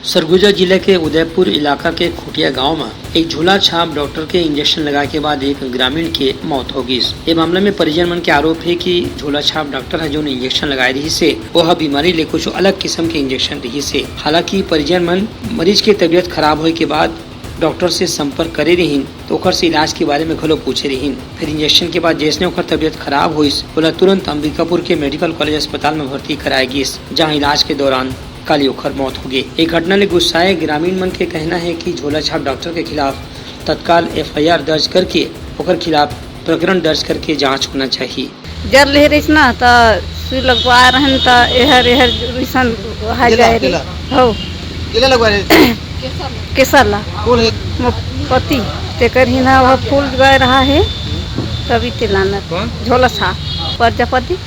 सरगुजा जिले के उदयपुर इलाका के खुटिया गांव में एक झोला छाप डॉक्टर के इंजेक्शन लगाए के बाद एक ग्रामीण की मौत हो गई। ये मामले में परिजन मन के आरोप है कि झोला छाप डॉक्टर है जो इंजेक्शन लगाए रही से वह बीमारी ले कुछ अलग किस्म के इंजेक्शन रही से। हालांकि परिजन मन मरीज की तबीयत खराब होने के बाद डॉक्टर से संपर्क करे रही तो ओकर से इलाज के बारे में घलो पूछे रही। फिर इंजेक्शन के बाद जैसे ओकर तबीयत खराब हुई बोला तुरंत अंबिकापुर के मेडिकल कॉलेज अस्पताल में भर्ती कराई गई, जहाँ इलाज के दौरान काली ओखर मौत हो गई। एक घटना ने गुस्साए ग्रामीण मन के कहना है कि झोला छाप डॉक्टर के खिलाफ तत्काल FIR दर्ज करके ओकर खिलाफ प्रकरण दर्ज करके जांच होना चाहिए। जर ले रही ना तो सुई लगवा रहन तो एहर एहर रिसन हा जाए रे हो केला लगवा रहे केसरला कौन है पति तेकर ही ना वह फूल गए रहा है तभी तिलाना कौन झोला छाप प्रजापति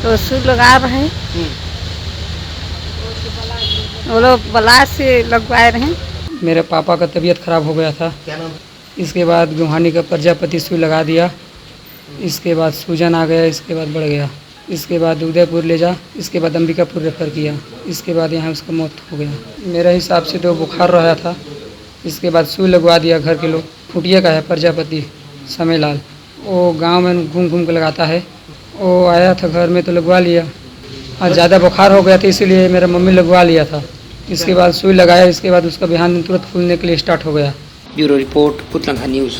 तो सुई लगा रहे वो लोग बला से लगवाए रहे। मेरे पापा का तबीयत खराब हो गया था, क्या नाम इसके बाद गुहानी का प्रजापति सुई लगा दिया, इसके बाद सूजन आ गया, इसके बाद बढ़ गया, इसके बाद उदयपुर ले जा, इसके बाद अंबिकापुर रेफर किया, इसके बाद यहाँ उसका मौत हो गया। मेरे हिसाब से तो बुखार रहा था, इसके बाद सुई लगवा दिया घर के लोग। खुटिया का है प्रजापति समयलाल, वो गांव में घूम घूम के लगाता है, वो आया था घर में तो लगवा लिया और ज़्यादा बुखार हो गया था इसीलिए मेरा मम्मी लगवा लिया था। इसके बाद सुई लगाया, इसके बाद उसका बिहान तुरंत फूलने के लिए स्टार्ट हो गया। ब्यूरो रिपोर्ट पुतलंगा न्यूज।